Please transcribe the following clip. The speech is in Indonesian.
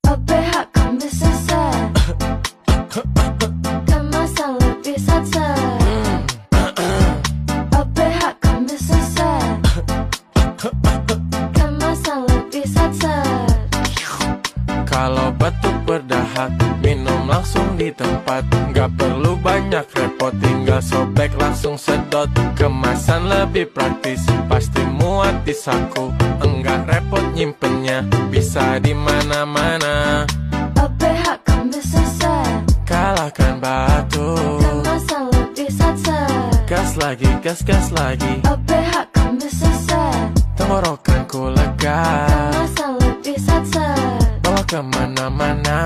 OPH kan bisa set, kemasan lebih set-set. OPH kan bisa set, kemasan lebih set-set. Kalau batuk berdahak, minum langsung di tempat. Gak perlu banyak repot, tinggal sobek langsung sedot. Kemasan lebih praktis, pasti muat di saku. Enggak repot nyimpennya, bisa di mana-mana. OPH kan bisa set, Kalahkan batuk. kemasan lebih set-set. Gas lagi, OPH kan bisa set, tenggorokanku lega. kemasan lebih set-set. Bawa kemana-mana.